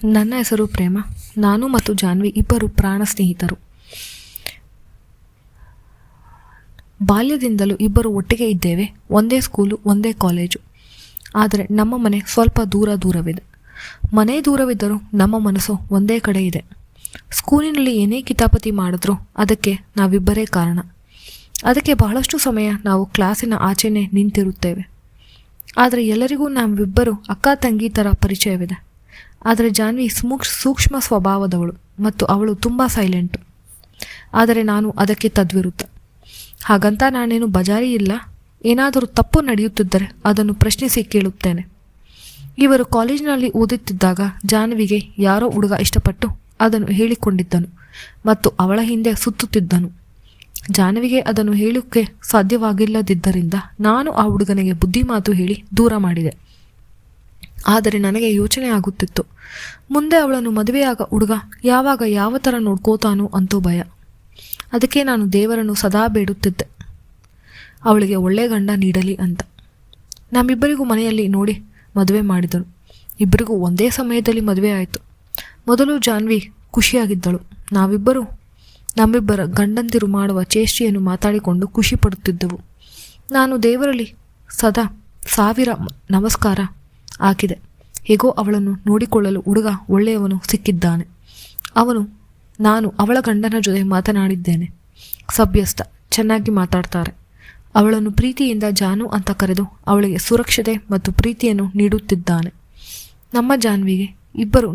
ನನ್ನ ಹೆಸರು ಪ್ರೇಮ. ನಾನು ಮತ್ತು ಜಾನ್ವಿ ಇಬ್ಬರು ಪ್ರಾಣ ಸ್ನೇಹಿತರು. ಬಾಲ್ಯದಿಂದಲೂ ಇಬ್ಬರು ಒಟ್ಟಿಗೆ ಇದ್ದೇವೆ. ಒಂದೇ ಸ್ಕೂಲು, ಒಂದೇ ಕಾಲೇಜು. ಆದರೆ ನಮ್ಮ ಮನೆ ಸ್ವಲ್ಪ ದೂರವಿದೆ. ಮನೆ ದೂರವಿದ್ದರೂ ನಮ್ಮ ಮನಸ್ಸು ಒಂದೇ ಕಡೆ ಇದೆ. ಸ್ಕೂಲಿನಲ್ಲಿ ಏನೇ ಕಿತಾಪತಿ ಮಾಡಿದ್ರೂ ಅದಕ್ಕೆ ನಾವಿಬ್ಬರೇ ಕಾರಣ. ಅದಕ್ಕೆ ಬಹಳಷ್ಟು ಸಮಯ ನಾವು ಕ್ಲಾಸಿನ ಆಚೆನೇ ನಿಂತಿರುತ್ತೇವೆ. ಆದರೆ ಎಲ್ಲರಿಗೂ ನಾವಿಬ್ಬರು ಅಕ್ಕ ತಂಗಿ ಥರ ಪರಿಚಯವಿದೆ. ಆದರೆ ಜಾನ್ವಿ ಸೂಕ್ಷ್ಮ ಸ್ವಭಾವದವಳು ಮತ್ತು ಅವಳು ತುಂಬ ಸೈಲೆಂಟು. ಆದರೆ ನಾನು ಅದಕ್ಕೆ ತದ್ವಿರುದ್ಧ. ಹಾಗಂತ ನಾನೇನು ಬಜಾರಿ ಇಲ್ಲ. ಏನಾದರೂ ತಪ್ಪು ನಡೆಯುತ್ತಿದ್ದರೆ ಅದನ್ನು ಪ್ರಶ್ನಿಸಿ ಕೇಳುತ್ತೇನೆ. ಇವರು ಕಾಲೇಜಿನಲ್ಲಿ ಓದುತ್ತಿದ್ದಾಗ ಜಾನ್ವಿಗೆ ಯಾರೋ ಹುಡುಗ ಇಷ್ಟಪಟ್ಟು ಅದನ್ನು ಹೇಳಿಕೊಂಡಿದ್ದನು ಮತ್ತು ಅವಳ ಹಿಂದೆ ಸುತ್ತುತ್ತಿದ್ದನು. ಜಾನ್ವಿಗೆ ಅದನ್ನು ಹೇಳೋಕ್ಕೆ ಸಾಧ್ಯವಾಗಿಲ್ಲದಿದ್ದರಿಂದ ನಾನು ಆ ಹುಡುಗನಿಗೆ ಬುದ್ಧಿಮಾತು ಹೇಳಿ ದೂರ ಮಾಡಿದೆ. ಆದರೆ ನನಗೆ ಯೋಚನೆ ಆಗುತ್ತಿತ್ತು, ಮುಂದೆ ಅವಳನ್ನು ಮದುವೆಯಾಗ ಹುಡುಗ ಯಾವಾಗ ಯಾವ ಥರ ನೋಡ್ಕೋತಾನೋ ಅಂತೂ ಭಯ. ಅದಕ್ಕೆ ನಾನು ದೇವರನ್ನು ಸದಾ ಬೇಡುತ್ತಿದ್ದೆ, ಅವಳಿಗೆ ಒಳ್ಳೆ ಗಂಡ ನೀಡಲಿ ಅಂತ. ನಮ್ಮಿಬ್ಬರಿಗೂ ಮನೆಯಲ್ಲಿ ನೋಡಿ ಮದುವೆ ಮಾಡಿದಳು. ಇಬ್ಬರಿಗೂ ಒಂದೇ ಸಮಯದಲ್ಲಿ ಮದುವೆ ಆಯಿತು. ಮೊದಲು ಜಾನ್ವಿ ಖುಷಿಯಾಗಿದ್ದಳು. ನಮ್ಮಿಬ್ಬರ ಗಂಡಂದಿರು ಮಾಡುವ ಚೇಷ್ಟೆಯನ್ನು ಮಾತಾಡಿಕೊಂಡು ಖುಷಿ ಪಡುತ್ತಿದ್ದೆವು. ನಾನು ದೇವರಲ್ಲಿ ಸದಾ 1000 ನಮಸ್ಕಾರ ಹಾಕಿದೆ. ಹೇಗೋ ಅವಳನ್ನು ನೋಡಿಕೊಳ್ಳಲು ಹುಡುಗ ಒಳ್ಳೆಯವನು ಸಿಕ್ಕಿದ್ದಾನೆ. ನಾನು ಅವಳ ಗಂಡನ ಜೊತೆ ಮಾತನಾಡಿದ್ದೇನೆ. ಸಭ್ಯಸ್ಥ, ಚೆನ್ನಾಗಿ ಮಾತಾಡ್ತಾರೆ. ಅವಳನ್ನು ಪ್ರೀತಿಯಿಂದ ಜಾನು ಅಂತ ಕರೆದು ಅವಳಿಗೆ ಸುರಕ್ಷತೆ ಮತ್ತು ಪ್ರೀತಿಯನ್ನು ನೀಡುತ್ತಿದ್ದಾನೆ. ನಮ್ಮ ಜಾನ್ವಿಗೆ ಇಬ್ಬರು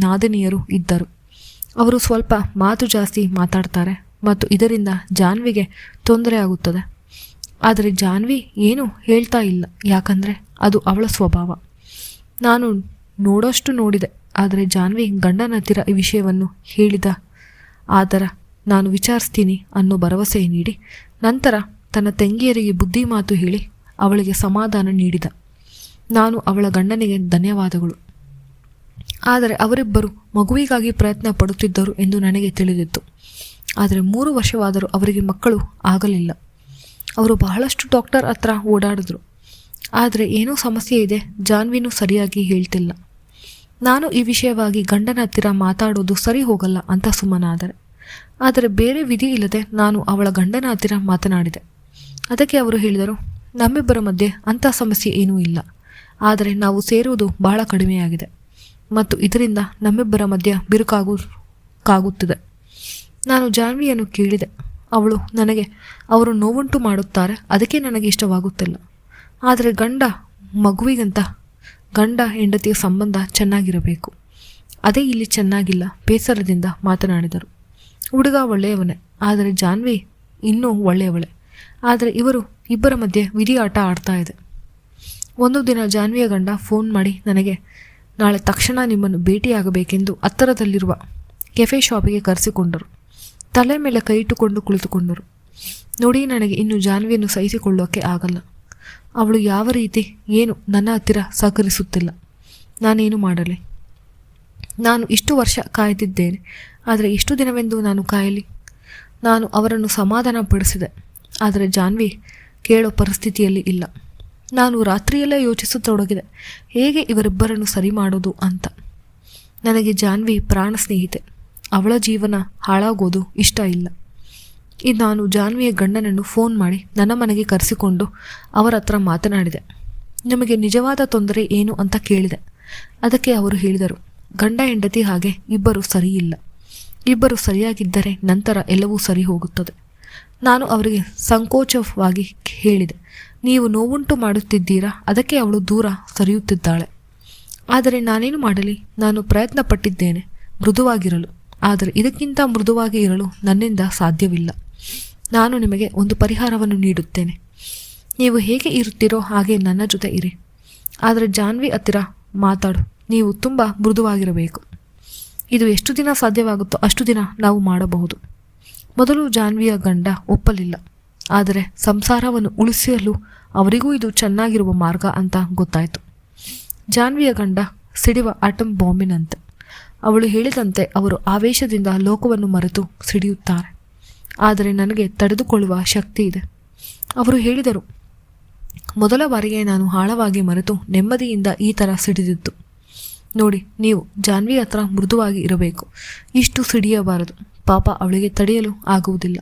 ನಾದಿನಿಯರು ಇದ್ದರು. ಅವರು ಸ್ವಲ್ಪ ಮಾತು ಜಾಸ್ತಿ ಮಾತಾಡ್ತಾರೆ ಮತ್ತು ಇದರಿಂದ ಜಾನ್ವಿಗೆ ತೊಂದರೆ ಆಗುತ್ತದೆ. ಆದರೆ ಜಾನ್ವಿ ಏನೂ ಹೇಳ್ತಾ ಇಲ್ಲ, ಯಾಕಂದರೆ ಅದು ಅವಳ ಸ್ವಭಾವ. ನಾನು ನೋಡೋಷ್ಟು ನೋಡಿದೆ. ಆದರೆ ಜಾನ್ವಿ ಗಂಡನ ಹತ್ತಿರ ಈ ವಿಷಯವನ್ನು ಹೇಳಿದ ಆತರ ನಾನು ವಿಚಾರಿಸ್ತೀನಿ ಅನ್ನೋ ಭರವಸೆ ನೀಡಿ ನಂತರ ತನ್ನ ತಂಗಿಯರಿಗೆ ಬುದ್ಧಿ ಮಾತು ಹೇಳಿ ಅವಳಿಗೆ ಸಮಾಧಾನ ನೀಡಿದ. ನಾನು ಅವಳ ಗಂಡನಿಗೆ ಧನ್ಯವಾದಗಳು. ಆದರೆ ಅವರಿಬ್ಬರು ಮಗುವಿಗಾಗಿ ಪ್ರಯತ್ನ ಪಡುತ್ತಿದ್ದರು ಎಂದು ನನಗೆ ತಿಳಿದಿತ್ತು. ಆದರೆ 3 ವರ್ಷವಾದರೂ ಅವರಿಗೆ ಮಕ್ಕಳು ಆಗಲಿಲ್ಲ. ಅವರು ಬಹಳಷ್ಟು ಡಾಕ್ಟರ್ ಹತ್ರ ಓಡಾಡಿದ್ರು. ಆದರೆ ಏನೋ ಸಮಸ್ಯೆ ಇದೆ, ಜಾನ್ವಿನೂ ಸರಿಯಾಗಿ ಹೇಳ್ತಿಲ್ಲ. ನಾನು ಈ ವಿಷಯವಾಗಿ ಗಂಡನ ಹತ್ತಿರ ಮಾತಾಡೋದು ಸರಿ ಹೋಗಲ್ಲ ಅಂತ ಸುಮ್ಮನಾದರೆ. ಆದರೆ ಬೇರೆ ವಿಧಿ ಇಲ್ಲದೆ ನಾನು ಅವಳ ಗಂಡನ ಹತ್ತಿರ ಮಾತನಾಡಿದೆ. ಅದಕ್ಕೆ ಅವರು ಹೇಳಿದರು, ನಮ್ಮಿಬ್ಬರ ಮಧ್ಯೆ ಅಂಥ ಸಮಸ್ಯೆ ಏನೂ ಇಲ್ಲ. ಆದರೆ ನಾವು ಸೇರುವುದು ಬಹಳ ಕಡಿಮೆಯಾಗಿದೆ ಮತ್ತು ಇದರಿಂದ ನಮ್ಮಿಬ್ಬರ ಮಧ್ಯೆ ಬಿರುಕಾಗುತ್ತಿದೆ. ನಾನು ಜಾನ್ವಿಯನ್ನು ಕೇಳಿದೆ. ಅವರು ನೋವುಂಟು ಮಾಡುತ್ತಾರೆ, ಅದಕ್ಕೆ ನನಗೆ ಇಷ್ಟವಾಗುತ್ತಿಲ್ಲ. ಆದರೆ ಮಗುವಿಗಂತ ಗಂಡ ಹೆಂಡತಿಯ ಸಂಬಂಧ ಚೆನ್ನಾಗಿರಬೇಕು. ಅದೇ ಇಲ್ಲಿ ಚೆನ್ನಾಗಿಲ್ಲ. ಬೇಸರದಿಂದ ಮಾತನಾಡಿದರು. ಹುಡುಗ ಒಳ್ಳೆಯವನೇ, ಆದರೆ ಜಾನ್ವಿ ಇನ್ನೂ ಒಳ್ಳೆಯವಳೆ. ಆದರೆ ಇಬ್ಬರ ಮಧ್ಯೆ ವಿಧಿ ಆಟ ಆಡ್ತಾ ಇದೆ. ಒಂದು ದಿನ ಜಾನ್ವಿಯ ಗಂಡ ಫೋನ್ ಮಾಡಿ ನನಗೆ ನಾಳೆ ತಕ್ಷಣ ನಿಮ್ಮನ್ನು ಭೇಟಿಯಾಗಬೇಕೆಂದು ಹತ್ತಿರದಲ್ಲಿರುವ ಕೆಫೆ ಶಾಪಿಗೆ ಕರೆಸಿಕೊಂಡರು. ತಲೆ ಮೇಲೆ ಕೈ ಇಟ್ಟುಕೊಂಡು ಕುಳಿತುಕೊಂಡರು. ನೋಡಿ, ನನಗೆ ಇನ್ನು ಜಾನ್ವಿಯನ್ನು ಸಹಿಸಿಕೊಳ್ಳೋಕ್ಕೆ ಆಗಲ್ಲ. ಅವಳು ಯಾವ ರೀತಿ ಏನು ನನ್ನ ಹತ್ತಿರ ಸಹಕರಿಸುತ್ತಿಲ್ಲ. ನಾನೇನು ಮಾಡಲಿ? ನಾನು ಇಷ್ಟು ವರ್ಷ ಕಾಯ್ದಿದ್ದೇನೆ, ಆದರೆ ಎಷ್ಟು ದಿನವೆಂದು ನಾನು ಕಾಯಲಿ? ನಾನು ಅವರನ್ನು ಸಮಾಧಾನ ಪಡಿಸಿದೆ, ಆದರೆ ಜಾನ್ವಿ ಕೇಳೋ ಪರಿಸ್ಥಿತಿಯಲ್ಲಿ ಇಲ್ಲ. ನಾನು ರಾತ್ರಿಯೆಲ್ಲ ಯೋಚಿಸತೊಡಗಿದೆ, ಹೇಗೆ ಇವರಿಬ್ಬರನ್ನು ಸರಿ ಮಾಡೋದು ಅಂತ. ನನಗೆ ಜಾನ್ವಿ ಪ್ರಾಣ ಸ್ನೇಹಿತೆ. ಅವಳ ಜೀವನ ಹಾಳಾಗೋದು ಇಷ್ಟ ಇಲ್ಲ. ಇದು ನಾನು ಜಾನ್ವಿಯ ಗಂಡನನ್ನು ಫೋನ್ ಮಾಡಿ ನನ್ನ ಮನೆಗೆ ಕರೆಸಿಕೊಂಡು ಅವರ ಹತ್ರ ಮಾತನಾಡಿದೆ. ನಿಮಗೆ ನಿಜವಾದ ತೊಂದರೆ ಏನು ಅಂತ ಕೇಳಿದೆ. ಅದಕ್ಕೆ ಅವರು ಹೇಳಿದರು, ಗಂಡ ಹೆಂಡತಿ ಹಾಗೆ ಇಬ್ಬರು ಸರಿಯಿಲ್ಲ. ಇಬ್ಬರು ಸರಿಯಾಗಿದ್ದರೆ ನಂತರ ಎಲ್ಲವೂ ಸರಿ ಹೋಗುತ್ತದೆ. ನಾನು ಅವರಿಗೆ ಸಂಕೋಚವಾಗಿ ಹೇಳಿದೆ, ನೀವು ನೋವುಂಟು ಮಾಡುತ್ತಿದ್ದೀರಾ, ಅದಕ್ಕೆ ಅವಳು ದೂರ ಸರಿಯುತ್ತಿದ್ದಾಳೆ. ಆದರೆ ನಾನೇನು ಮಾಡಲಿ? ನಾನು ಪ್ರಯತ್ನ ಪಟ್ಟಿದ್ದೇನೆ ಮೃದುವಾಗಿರಲು, ಆದರೆ ಇದಕ್ಕಿಂತ ಮೃದುವಾಗಿ ಇರಲು ನನ್ನಿಂದ ಸಾಧ್ಯವಿಲ್ಲ. ನಾನು ನಿಮಗೆ ಒಂದು ಪರಿಹಾರವನ್ನು ನೀಡುತ್ತೇನೆ. ನೀವು ಹೇಗೆ ಇರುತ್ತೀರೋ ಹಾಗೆ ನನ್ನ ಜೊತೆ ಇರಿ. ಆದರೆ ಜಾನ್ವಿ ಹತ್ತಿರ ಮಾತಾಡು. ನೀವು ತುಂಬ ಮೃದುವಾಗಿರಬೇಕು. ಇದು ಎಷ್ಟು ದಿನ ಸಾಧ್ಯವಾಗುತ್ತೋ ಅಷ್ಟು ದಿನ ನಾವು ಮಾಡಬಹುದು. ಮೊದಲು ಜಾನ್ವಿಯ ಗಂಡ ಒಪ್ಪಲಿಲ್ಲ. ಆದರೆ ಸಂಸಾರವನ್ನು ಉಳಿಸಲು ಅವರಿಗೂ ಇದು ಚೆನ್ನಾಗಿರುವ ಮಾರ್ಗ ಅಂತ ಗೊತ್ತಾಯಿತು. ಜಾನ್ವಿಯ ಗಂಡ ಸಿಡಿವ ಆಟಮ್ ಬಾಂಬಿನಂತೆ. ಅವಳು ಹೇಳಿದಂತೆ ಅವರು ಆವೇಶದಿಂದ ಲೋಕವನ್ನು ಮರೆತು ಸಿಡಿಯುತ್ತಾರೆ. ಆದರೆ ನನಗೆ ತಡೆದುಕೊಳ್ಳುವ ಶಕ್ತಿ ಇದೆ. ಅವರು ಹೇಳಿದರು, ಮೊದಲ ಬಾರಿಗೆ ನಾನು ಆಳವಾಗಿ ಮರೆತು ನೆಮ್ಮದಿಯಿಂದ ಈ ಥರ ಸಿಡಿದಿದ್ದು. ನೋಡಿ, ನೀವು ಜಾನ್ವಿ ಹತ್ರ ಮೃದುವಾಗಿ ಇರಬೇಕು, ಇಷ್ಟು ಸಿಡಿಯಬಾರದು. ಪಾಪ ಅವಳಿಗೆ ತಡೆಯಲು ಆಗುವುದಿಲ್ಲ.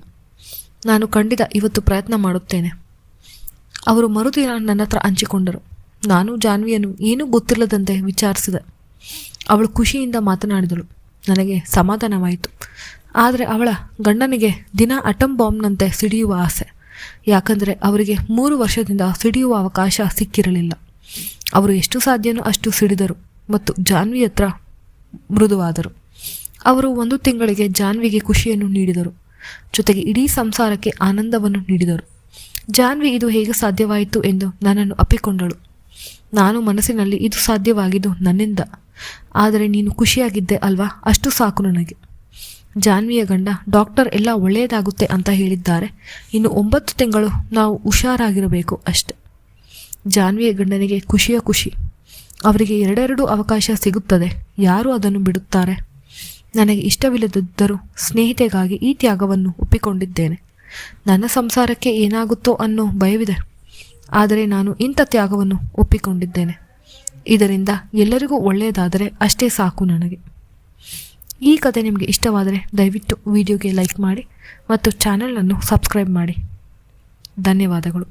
ನಾನು ಖಂಡಿತ ಇವತ್ತು ಪ್ರಯತ್ನ ಮಾಡುತ್ತೇನೆ. ಅವರು ಮರುದಿನ ನನ್ನ ಹತ್ರ ಹಂಚಿಕೊಂಡರು. ನಾನು ಜಾನ್ವಿಯನ್ನು ಏನೂ ಗೊತ್ತಿಲ್ಲದಂತೆ ವಿಚಾರಿಸಿದೆ. ಅವಳು ಖುಷಿಯಿಂದ ಮಾತನಾಡಿದಳು. ನನಗೆ ಸಮಾಧಾನವಾಯಿತು. ಆದರೆ ಅವಳ ಗಂಡನಿಗೆ ದಿನ ಅಟಮ್ ಬಾಂಬ್ನಂತೆ ಸಿಡಿಯುವ ಆಸೆ. ಯಾಕಂದರೆ ಅವರಿಗೆ 3 ವರ್ಷದಿಂದ ಸಿಡಿಯುವ ಅವಕಾಶ ಸಿಕ್ಕಿರಲಿಲ್ಲ. ಅವರು ಎಷ್ಟು ಸಾಧ್ಯನೋ ಅಷ್ಟು ಸಿಡಿದರು ಮತ್ತು ಜಾನ್ವಿ ಹತ್ರ ಮೃದುವಾದರು. ಅವರು 1 ತಿಂಗಳಿಗೆ ಜಾನ್ವಿಗೆ ಖುಷಿಯನ್ನು ನೀಡಿದರು, ಜೊತೆಗೆ ಇಡೀ ಸಂಸಾರಕ್ಕೆ ಆನಂದವನ್ನು ನೀಡಿದರು. ಜಾನ್ವಿ ಇದು ಹೇಗೆ ಸಾಧ್ಯವಾಯಿತು ಎಂದು ನನ್ನನ್ನು ಅಪ್ಪಿಕೊಂಡಳು. ನಾನು ಮನಸ್ಸಿನಲ್ಲಿ ಇದು ಸಾಧ್ಯವಾಗಿದ್ದು ನನ್ನಿಂದ, ಆದರೆ ನೀನು ಖುಷಿಯಾಗಿದ್ದೆ ಅಲ್ವಾ, ಅಷ್ಟು ಸಾಕು ನನಗೆ. ಜಾನ್ವಿಯ ಗಂಡ ಡಾಕ್ಟರ್ ಎಲ್ಲ ಒಳ್ಳೆಯದಾಗುತ್ತೆ ಅಂತ ಹೇಳಿದ್ದಾರೆ. ಇನ್ನು 9 ತಿಂಗಳು ನಾವು ಹುಷಾರಾಗಿರಬೇಕು ಅಷ್ಟೆ. ಜಾನ್ವಿಯ ಗಂಡನಿಗೆ ಖುಷಿಯ ಖುಷಿ. ಅವರಿಗೆ 2 ಅವಕಾಶ ಸಿಗುತ್ತದೆ. ಯಾರು ಅದನ್ನು ಬಿಡುತ್ತಾರೆ? ನನಗೆ ಇಷ್ಟವಿಲ್ಲದಿದ್ದರೂ ಸ್ನೇಹಿತೆಗಾಗಿ ಈ ತ್ಯಾಗವನ್ನು ಒಪ್ಪಿಕೊಂಡಿದ್ದೇನೆ. ನನ್ನ ಸಂಸಾರಕ್ಕೆ ಏನಾಗುತ್ತೋ ಅನ್ನೋ ಭಯವಿದೆ, ಆದರೆ ನಾನು ಇಂಥ ತ್ಯಾಗವನ್ನು ಒಪ್ಪಿಕೊಂಡಿದ್ದೇನೆ. ಇದರಿಂದ ಎಲ್ಲರಿಗೂ ಒಳ್ಳೆಯದಾದರೆ ಅಷ್ಟೇ ಸಾಕು ನನಗೆ. ಈ ಕಥೆ ನಿಮಗೆ ಇಷ್ಟವಾದರೆ ದಯವಿಟ್ಟು ವಿಡಿಯೋಗೆ ಲೈಕ್ ಮಾಡಿ ಮತ್ತು ಚಾನಲನ್ನು ಸಬ್ಸ್ಕ್ರೈಬ್ ಮಾಡಿ. ಧನ್ಯವಾದಗಳು.